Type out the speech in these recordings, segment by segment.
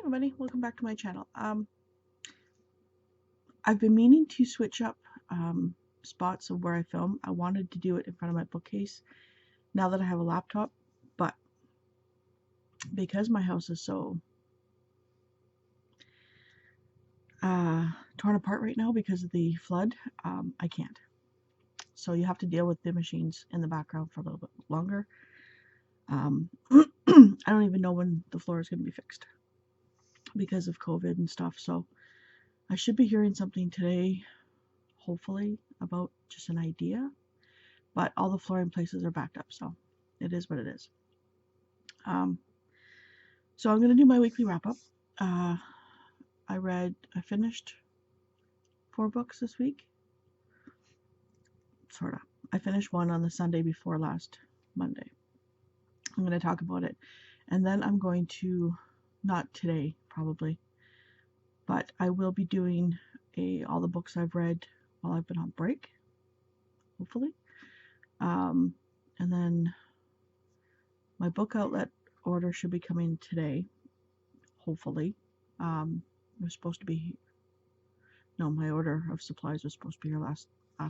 everybody, welcome back to my channel. I've been meaning to switch up spots of where I film. I wanted to do it in front of my bookcase now that I have a laptop, but because my house is so torn apart right now because of the flood, I can't. So you have to deal with the machines in the background for a little bit longer. I don't even know when the floor is going to be fixed because of COVID and stuff, so I should be hearing something today, hopefully, about just an idea, but all the flooring places are backed up, so it is what it is. So I'm going to do my weekly wrap-up. I finished 4 books this week, sort of. I finished one on the Sunday before last Monday. I'm going to talk about it, and then I'm going to, not today probably, but I will be doing all the books I've read while I've been on break, hopefully. And then my book outlet order should be coming today, hopefully. It was supposed to be, no, my order of supplies was supposed to be here last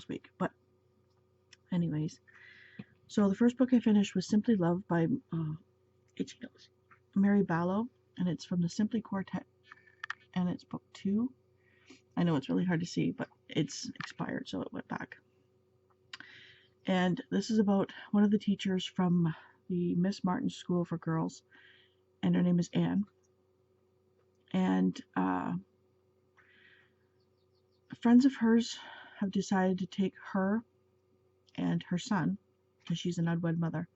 week, but anyways. So the first book I finished was Simply Love by Mary Ballow, and it's from the Simply Quartet, and it's book 2. I know it's really hard to see, but it's expired, so it went back. And this is about one of the teachers from the Miss Martin School for Girls, and her name is Anne. And friends of hers have decided to take her and her son, because she's an unwed mother,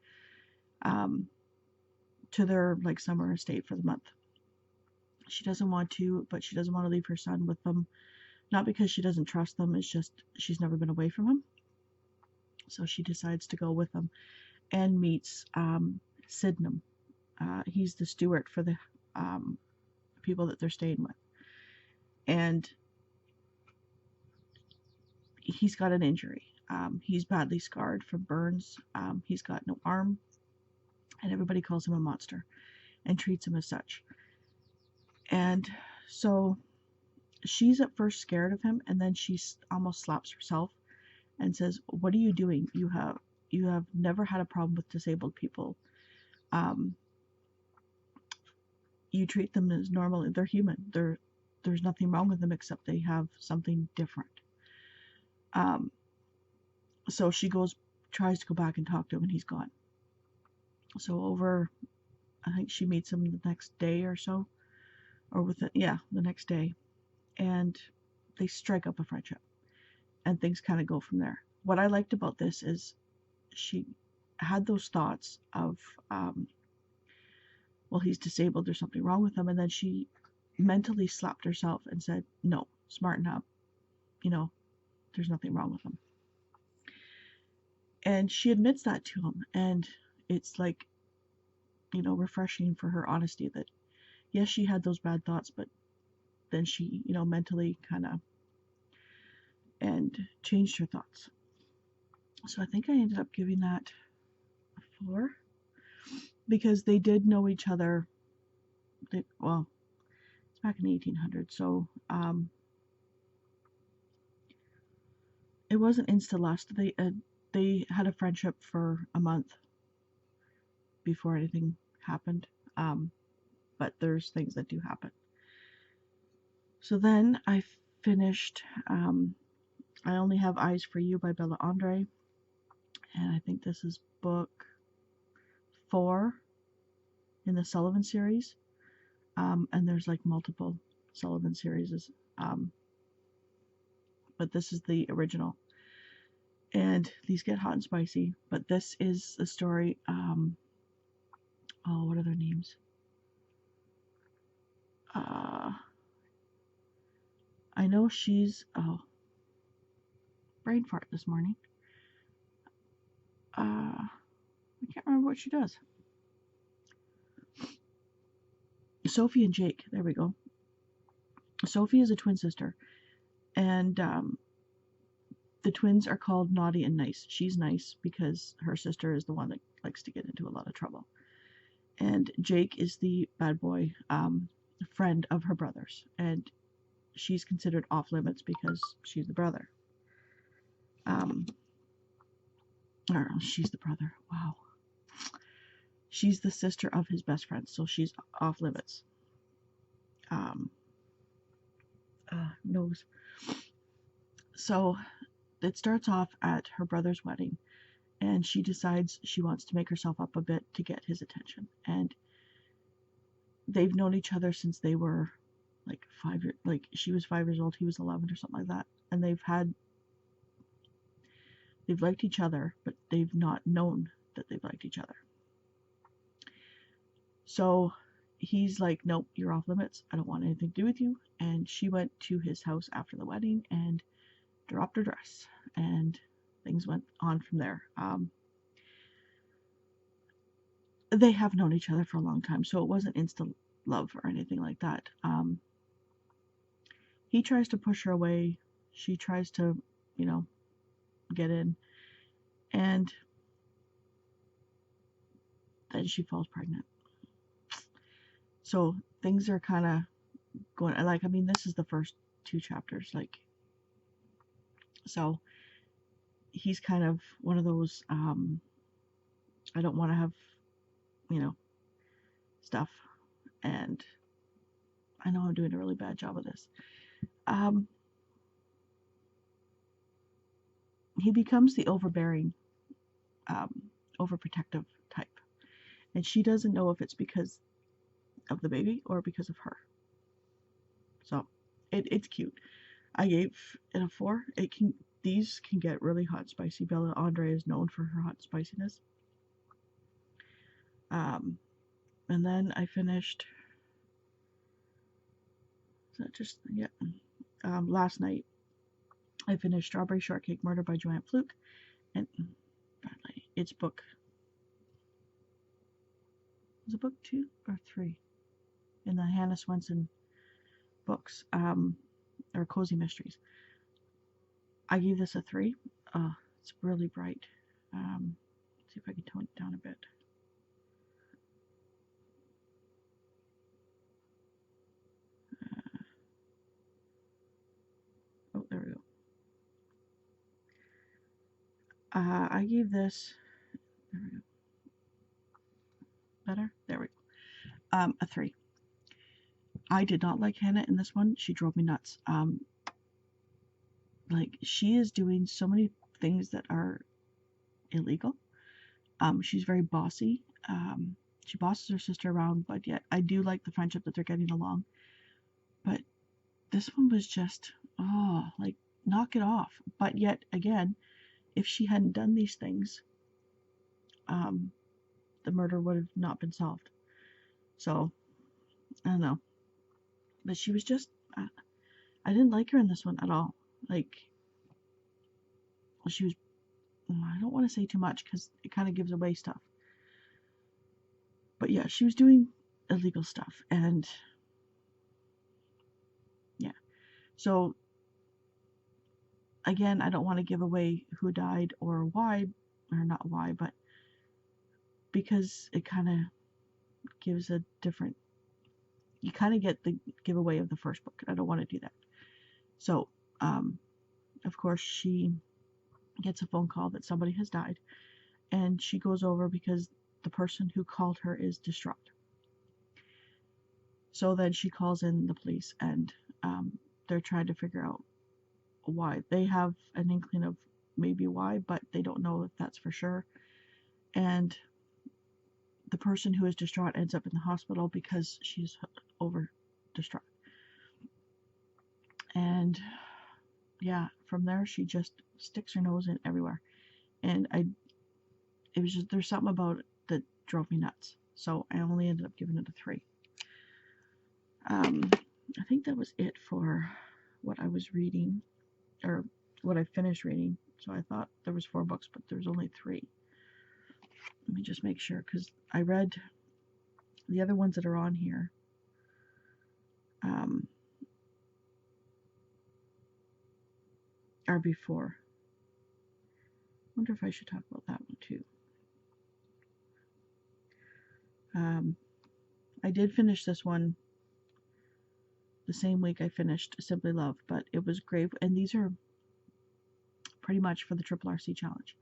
to their summer estate for the month. She doesn't want to, but she doesn't want to leave her son with them. Not because she doesn't trust them, it's just she's never been away from him. So she decides to go with them and meets Sydenham. He's the steward for the people that they're staying with. And he's got an injury. He's badly scarred from burns. He's got no arm. And everybody calls him a monster and treats him as such. And so she's at first scared of him, and then she almost slaps herself and says, "What are you doing? You have never had a problem with disabled people. You treat them as normal. They're human. There's nothing wrong with them except they have something different." So she tries to go back and talk to him, and he's gone. So I think she meets him the next day or so, or the next day, and they strike up a friendship, and things kind of go from there. What I liked about this is she had those thoughts of, well, he's disabled, there's something wrong with him, and then she mentally slapped herself and said, no, smarten up, there's nothing wrong with him. And she admits that to him, and it's refreshing for her honesty that, yes, she had those bad thoughts, but then she, mentally kind of and changed her thoughts. So I think I ended up giving that a 4, because they did know each other. It's back in the 1800s, so it wasn't insta-lust. They had a friendship for a month before anything happened, but there's things that do happen. So then I finished I Only Have Eyes for You by Bella Andre, and I think this is book 4 in the Sullivan series, and there's multiple Sullivan series, but this is the original, and these get hot and spicy. But this is the story, what are their names? I know she's, brain fart this morning. I can't remember what she does. Sophie and Jake, there we go. Sophie is a twin sister, and the twins are called Naughty and Nice. She's nice because her sister is the one that likes to get into a lot of trouble. And Jake is the bad boy friend of her brother's, and she's considered off limits because she's the brother. Or she's the brother. Wow. She's the sister of his best friend, so she's off limits. Nose. So it starts off at her brother's wedding, and she decides she wants to make herself up a bit to get his attention. And they've known each other since they were like 5 years, like she was 5 years old, he was 11 or something like that. And they've liked each other, but they've not known that they've liked each other. So he's like, nope, you're off limits. I don't want anything to do with you. And she went to his house after the wedding and dropped her dress, and things went on from there. They have known each other for a long time, so it wasn't instant love or anything like that. He tries to push her away. She tries to, get in. And then she falls pregnant. So things are kind of going, this is the first 2 chapters. So he's kind of one of those, I don't want to have, stuff. And I know I'm doing a really bad job of this. He becomes the overbearing, overprotective type. And she doesn't know if it's because of the baby or because of her. So it's cute. I gave it a 4. These can get really hot spicy. Bella Andre is known for her hot spiciness. And then I finished, last night I finished Strawberry Shortcake Murder by Joanne Fluke, and it's book, was it book 2 or 3 in the Hannah Swenson books, or Cozy Mysteries. I gave this a 3. It's really bright. Let's see if I can tone it down a bit. Oh, there we go. I gave this, there we go. Better? There we go. A 3. I did not like Hannah in this one. She drove me nuts. She is doing so many things that are illegal. She's very bossy. She bosses her sister around, but yet I do like the friendship that they're getting along. But this one was just, knock it off. But yet again, if she hadn't done these things, the murder would have not been solved. So, I don't know. But she was just, I didn't like her in this one at all. She was, I don't want to say too much because it kind of gives away stuff. But yeah, she was doing illegal stuff. And yeah. So, again, I don't want to give away who died or why, or not why, but because it kind of gives a different, you kind of get the giveaway of the first book. I don't want to do that. So, of course, she gets a phone call that somebody has died, and she goes over because the person who called her is distraught. So then she calls in the police, and they're trying to figure out why. They have an inkling of maybe why, but they don't know if that's for sure. And the person who is distraught ends up in the hospital because she's over distraught. And yeah, from there she just sticks her nose in everywhere. And it was just, there's something about it that drove me nuts. So I only ended up giving it a 3. I think that was it for what I was reading, or what I finished reading. So I thought there was 4 books, but there's only 3. Let me just make sure, because I read the other ones that are on here. Are before. Wonder if I should talk about that one too. I did finish this one the same week I finished Simply Love, but it was Grave, and these are pretty much for the Triple RC Challenge.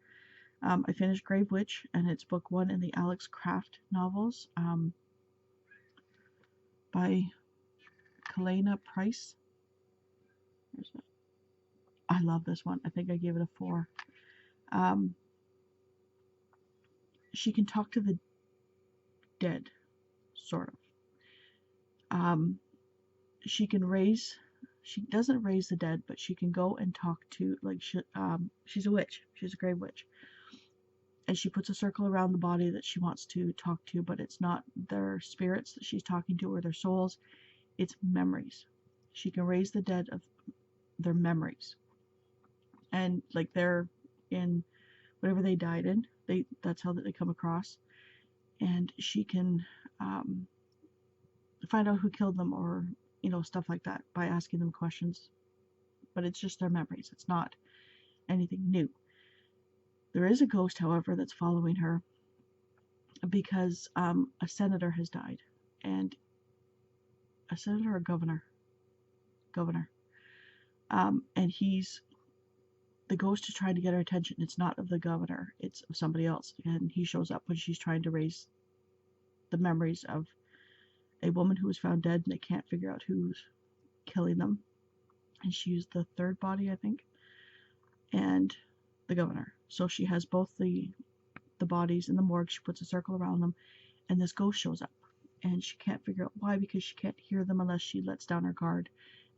I finished Grave Witch, and it's book 1 in the Alex Craft novels by Kalena Price. I love this one. I think I gave it a 4. She can talk to the dead, sort of. She doesn't raise the dead, but she can go and talk to, like, she's a witch. She's a grave witch. And she puts a circle around the body that she wants to talk to, but it's not their spirits that she's talking to or their souls. It's memories. She can raise the dead of their memories. And, like, they're in whatever they died in. That's how they come across. And she can find out who killed them, or, you know, stuff like that, by asking them questions. But it's just their memories. It's not anything new. There is a ghost, however, that's following her because a senator has died. And a senator or governor? Governor. And the ghost is trying to get her attention. It's not of the governor. It's of somebody else. And he shows up when she's trying to raise the memories of a woman who was found dead, and they can't figure out who's killing them. And she used the third body, I think, and the governor. So she has both the bodies in the morgue. She puts a circle around them, and this ghost shows up. And she can't figure out why, because she can't hear them unless she lets down her guard.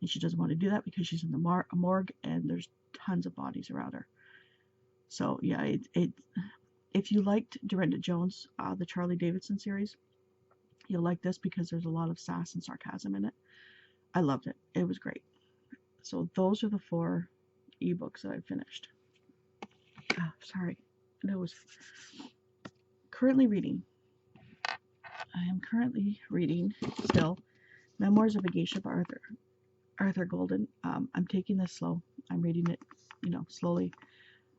And she doesn't want to do that because she's in the morgue, and there's tons of bodies around her. So, yeah, if you liked Dorinda Jones, the Charlie Davidson series, you'll like this because there's a lot of sass and sarcasm in it. I loved it. It was great. So those are the 4 ebooks that I finished. Sorry. That was currently reading. I am currently reading still Memoirs of a Geisha by Arthur Golden. I'm taking this slow. I'm reading it, slowly.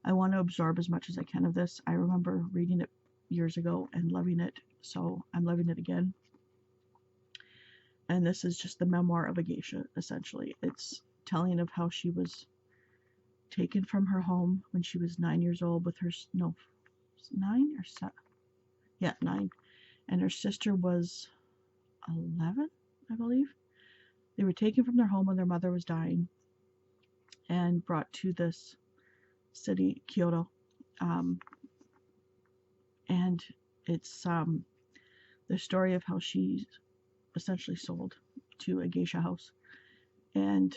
I want to absorb as much as I can of this. I remember reading it years ago and loving it, so I'm loving it again. And this is just the memoir of a geisha, essentially. It's telling of how she was taken from her home when she was 9 years old with her, 9 or 7? Yeah, 9. And her sister was 11, I believe. They were taken from their home when their mother was dying and brought to this city, Kyoto. And it's the story of how she essentially sold to a geisha house and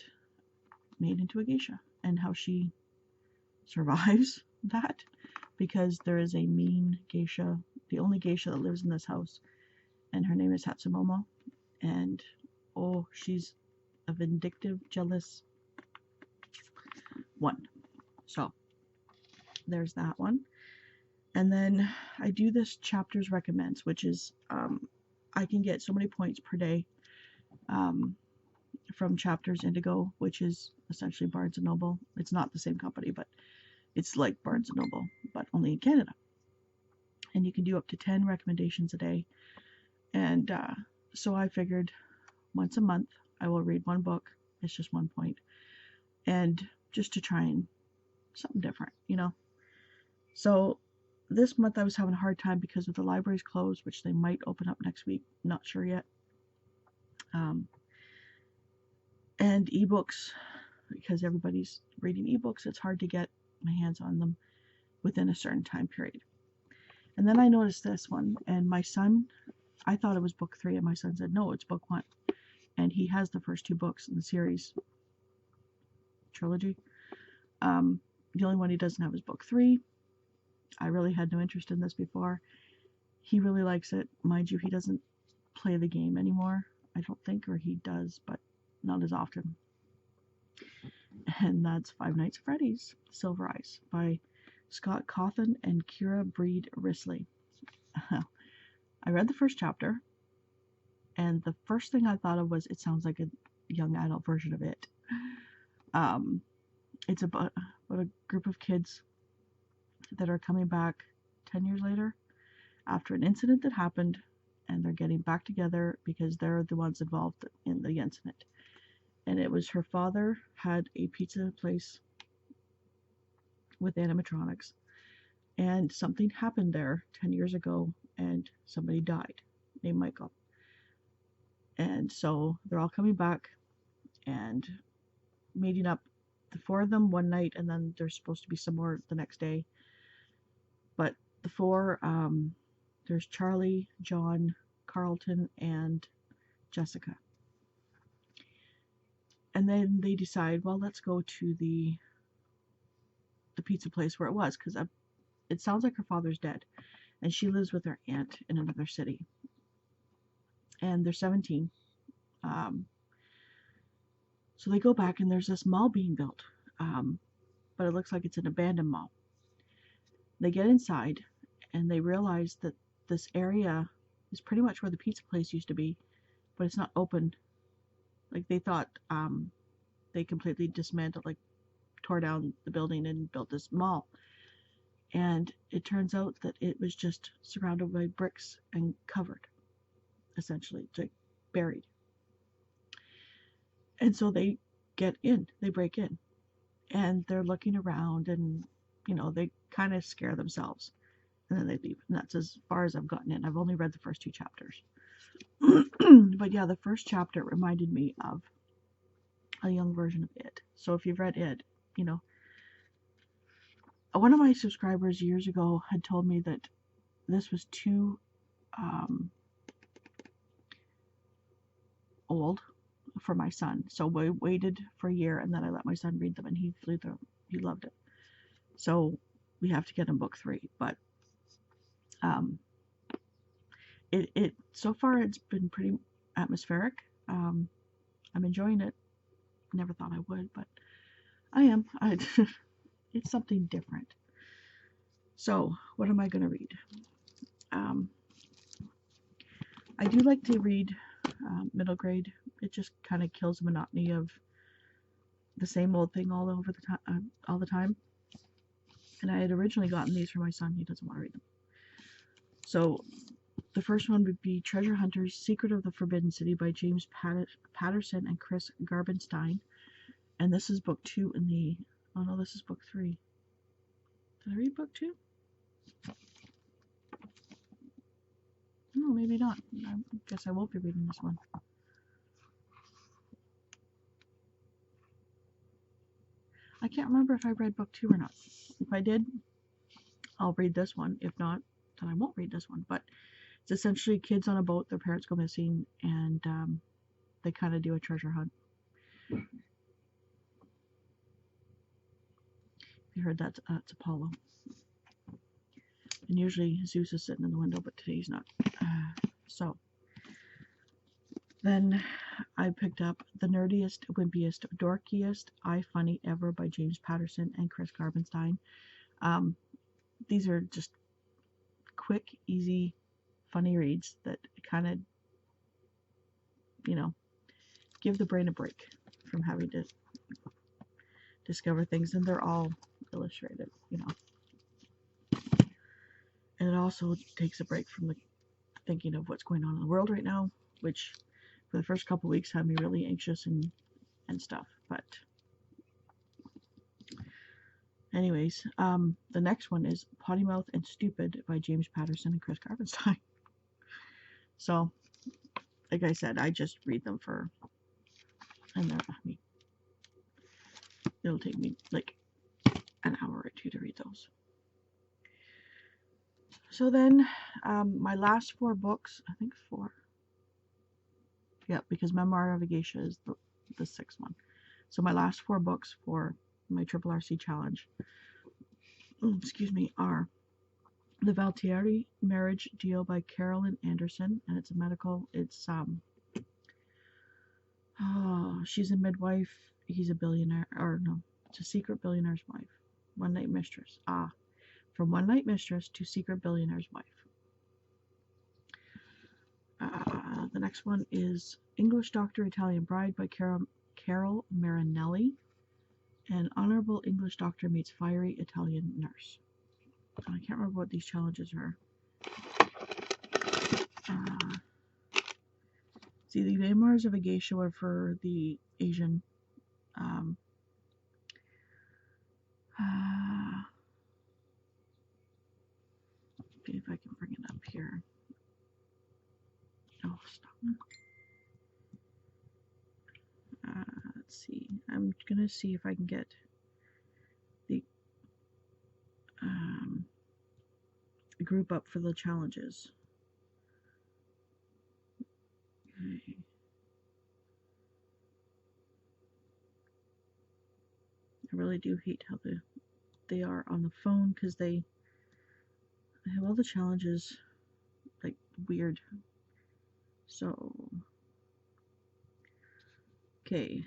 made into a geisha, and how she survives that because there is a mean geisha, the only geisha that lives in this house, and her name is Hatsumomo, and she's a vindictive, jealous one. So there's that one. And then I do this chapters recommends, which is I can get so many points per day from Chapters Indigo, which is essentially Barnes & Noble. It's not the same company, but it's like Barnes & Noble, but only in Canada. And you can do up to 10 recommendations a day. And so I figured once a month I will read one book. It's just 1 point. And just to try and something different, So this month I was having a hard time because of the libraries closed, which they might open up next week. Not sure yet. And ebooks, because everybody's reading ebooks, it's hard to get my hands on them within a certain time period. And then I noticed this one, and my son, I thought it was book 3, and my son said, no, it's book 1. And he has the first 2 books in the series trilogy. The only one he doesn't have is book 3. I really had no interest in this before. He really likes it. Mind you, he doesn't play the game anymore, I don't think, or he does, but not as often. And that's Five Nights at Freddy's Silver Eyes by Scott Cawthon and Kira Breed Risley. I read the first chapter, and the first thing I thought of was, it sounds like a young adult version of it. It's about a group of kids that are coming back 10 years later after an incident that happened, and they're getting back together because they're the ones involved in the incident. And it was her father had a pizza place with animatronics, and something happened there 10 years ago, and somebody died named Michael. And so they're all coming back and meeting up, the four of them one night, and then there's supposed to be some more the next day. But the four, there's Charlie, John, Carlton, and Jessica. And then they decide, well, let's go to the pizza place where it was, because it sounds like her father's dead, and she lives with her aunt in another city. And they're 17. So they go back, and there's this mall being built, but it looks like it's an abandoned mall. They get inside, and they realize that this area is pretty much where the pizza place used to be, but it's not open. Like they thought, they completely dismantled, like tore down the building and built this mall. And it turns out that it was just surrounded by bricks and covered, essentially, like buried. And so they get in, they break in, and they're looking around, and they kind of scare themselves, and then they leave. And that's as far as I've gotten in. I've only read the first 2 chapters. But yeah, the first chapter reminded me of a young version of It. So if you've read It, one of my subscribers years ago had told me that this was too old for my son. So we waited for a year, and then I let my son read them, and he flew through them. He loved it. So we have to get him book 3. But it so far it's been pretty atmospheric. I'm enjoying it. Never thought I would, but I am. It's something different. So what am I going to read? I do like to read middle grade. It just kind of kills the monotony of the same old thing all the time. And I had originally gotten these for my son. He doesn't want to read them. So the first one would be Treasure Hunters: Secret of the Forbidden City by James Patterson and Chris Garbenstein. And this is book 2 in the... Oh no, this is book 3. Did I read book 2? No, maybe not. I guess I won't be reading this one. I can't remember if I read book 2 or not. If I did, I'll read this one. If not, then I won't read this one. But it's essentially kids on a boat, their parents go missing, and they kind of do a treasure hunt. If you heard that, it's Apollo. And usually Zeus is sitting in the window, but today he's not. So then I picked up The Nerdiest, Wimpiest, Dorkiest iFunny Ever by James Patterson and Chris Garbenstein. These are just quick, easy, funny reads that kind of, give the brain a break from having to discover things. And they're all illustrated, And it also takes a break from the thinking of what's going on in the world right now, which for the first couple weeks had me really anxious and stuff. But anyways, the next one is Potty Mouth and Stupid by James Patterson and Chris Garbenstein. So, like I said, I just read them and it'll take me like an hour or 2 to read those. So then, my last 4 books, I think 4. Yeah, because Memoir of a Geisha is the 6th one. So my last 4 books for my Triple RC Challenge, are The Valtieri Marriage Deal by Carolyn Anderson, and it's a medical. It's she's a midwife. He's a billionaire, or no, it's a secret billionaire's wife. One night mistress. From one night mistress to secret billionaire's wife. The next one is English Doctor, Italian Bride by Carol Marinelli. And Honorable English Doctor Meets Fiery Italian Nurse. I can't remember what these challenges are. See, the Memoirs of a Geisha were for the Asian. Um, see if I can bring it up here. Oh, stop. Let's see. I'm gonna see if I can get the group up for the challenges. Okay. I really do hate how they are on the phone because they have all the challenges like weird. So, okay.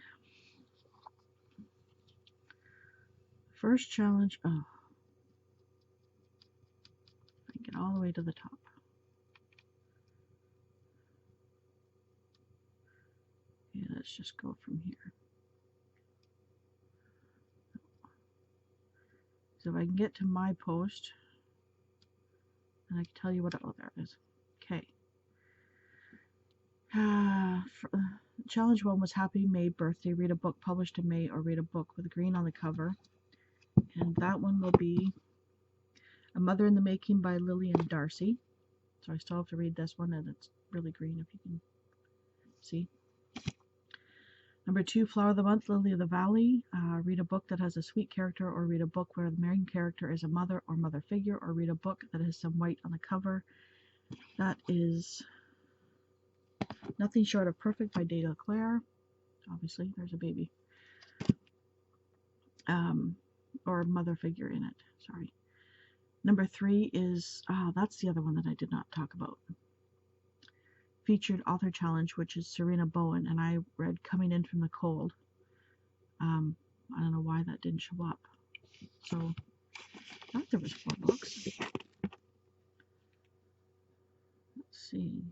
First challenge. Oh, I get all the way to the top. Okay, let's just go from here. So if I can get to my post, and I can tell you what. Oh, there it is. Okay. Challenge 1 was Happy May Birthday. Read a book published in May, or read a book with green on the cover. And that one will be A Mother in the Making by Lillian Darcy. So I still have to read this one, and it's really green if you can see. Number 2, Flower of the Month, Lily of the Valley. Read a book that has a sweet character, or read a book where the main character is a mother or mother figure, or read a book that has some white on the cover. That is Nothing Short of Perfect by Dana Claire. Obviously, there's a baby. Or mother figure in it. Sorry. Number 3 is, that's the other one that I did not talk about. Featured author challenge, which is Serena Bowen, and I read Coming In From the Cold. I don't know why that didn't show up. So, I thought there was 4 books. Let's see.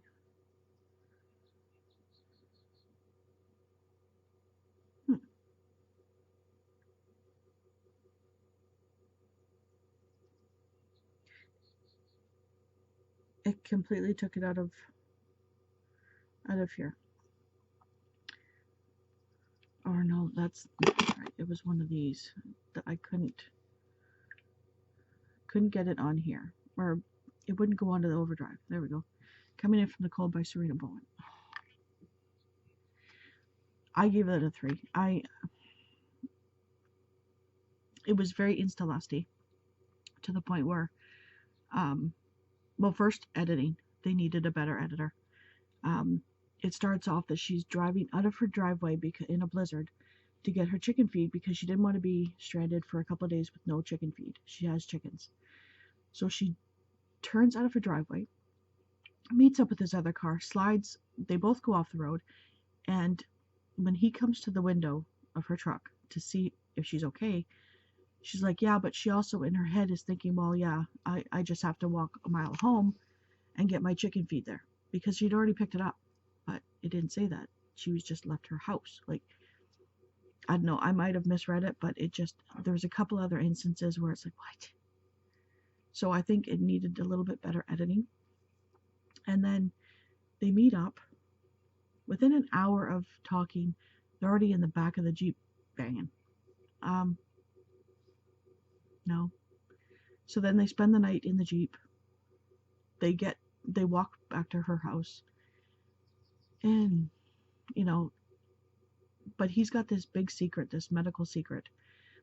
It completely took it out of here. Or no, that's right. It was one of these that I couldn't get it on here, or it wouldn't go onto the overdrive. There we go. Coming In From the Cold by Serena Bowen. I gave it a 3. It was very insta-lusty to the point where, well, first editing. They needed a better editor. It starts off that she's driving out of her driveway in a blizzard to get her chicken feed because she didn't want to be stranded for a couple of days with no chicken feed. She has chickens. So she turns out of her driveway, meets up with this other car, slides, they both go off the road, and when he comes to the window of her truck to see if she's okay, she's like, yeah, but she also in her head is thinking, well, yeah, I just have to walk a mile home and get my chicken feed there, because she'd already picked it up, but it didn't say that. She was just left her house. Like, I don't know, I might have misread it, but it just, there was a couple other instances where it's like, what? So I think it needed a little bit better editing. And then they meet up. Within an hour of talking, they're already in the back of the Jeep banging. No. So then they spend the night in the Jeep. They walk back to her house. And, but he's got this big secret, this medical secret,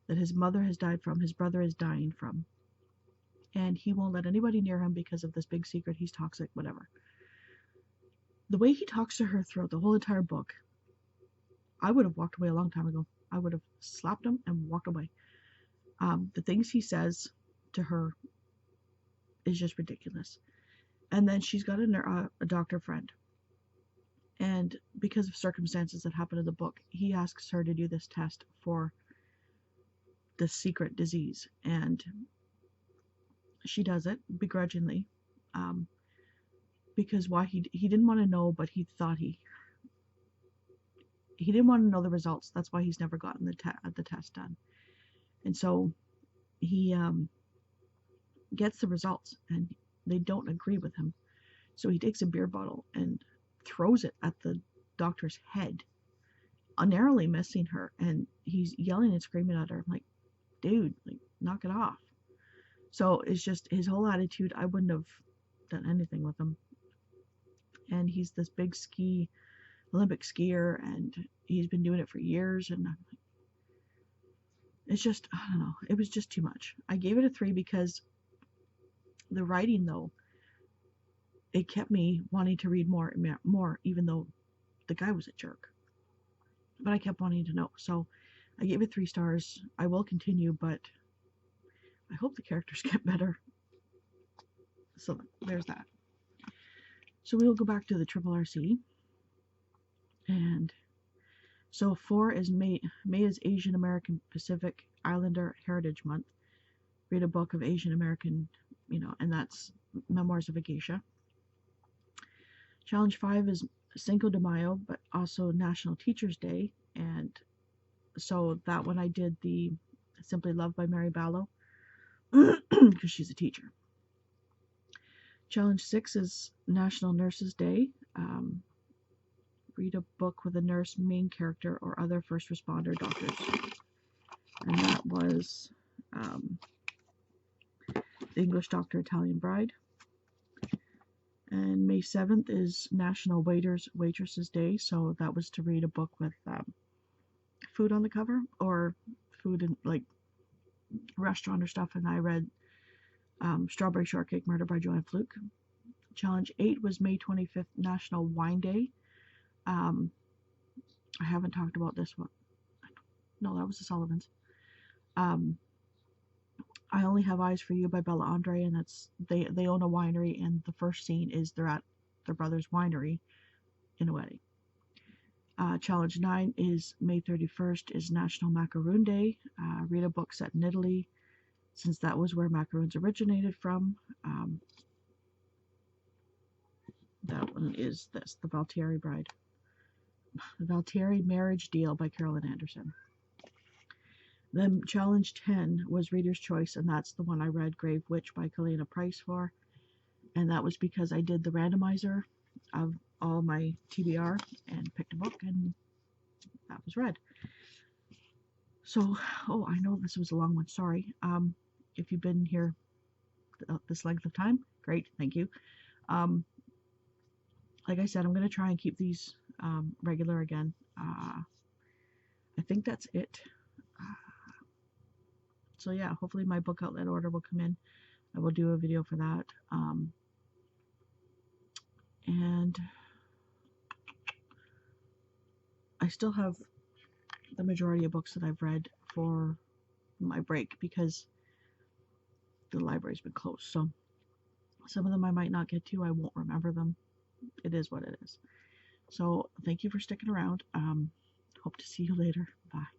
that his mother has died from, his brother is dying from. And he won't let anybody near him because of this big secret. He's toxic, whatever. The way he talks to her throughout the whole entire book, I would have walked away a long time ago. I would have slapped him and walked away. The things he says to her is just ridiculous. And then she's got a doctor friend. And because of circumstances that happen in the book, he asks her to do this test for this secret disease. And she does it begrudgingly. Because why he didn't want to know, but he thought he didn't want to know the results. That's why he's never gotten the test done. And so he gets the results, and they don't agree with him. So he takes a beer bottle and throws it at the doctor's head, narrowly missing her, and he's yelling and screaming at her. I'm like, dude, like, knock it off. So it's just his whole attitude. I wouldn't have done anything with him. And he's this big Olympic skier, and he's been doing it for years. And it's just, I don't know. It was just too much. I gave it a 3 because the writing, though, it kept me wanting to read more, even though the guy was a jerk. But I kept wanting to know. So I gave it 3 stars. I will continue, but I hope the characters get better. So there's that. So we'll go back to the Triple RC. And so 4 is May is Asian American Pacific Islander Heritage Month. Read a book of Asian American, and that's Memoirs of a Geisha. Challenge 5 is Cinco de Mayo, but also National Teachers Day. And so that one I did the Simply Loved by Mary Ballow because she's a teacher. Challenge 6 is National Nurses Day. Read a book with a nurse main character or other first responder doctors. And that was The English Doctor, Italian Bride. And May 7th is National Waitresses Day, so that was to read a book with food on the cover, or food in like restaurant or stuff, and I read Strawberry Shortcake, Murder by Joanne Fluke. Challenge 8 was May 25th, National Wine Day. I haven't talked about this one. No, that was the Sullivans. I Only Have Eyes for You by Bella Andre, and that's they own a winery, and the first scene is they're at their brother's winery in a wedding. Challenge 9 is May 31st is National Macaroon Day. Read a book set in Italy, since that was where macaroons originated from. That one is this, The Valtieri Bride. The Valtieri Marriage Deal by Carolyn Anderson. Then Challenge 10 was Reader's Choice, and that's the one I read, Grave Witch by Kalena Price for. And that was because I did the randomizer of all my TBR and picked a book, and that was read. So, I know this was a long one, sorry. If you've been here this length of time, great, thank you. Like I said, I'm going to try and keep these regular again. I think that's it. So yeah, hopefully my book outlet order will come in. I will do a video for that. And I still have the majority of books that I've read for my break because the library's been closed. So some of them I might not get to. I won't remember them. It is what it is. So thank you for sticking around. Hope to see you later. Bye.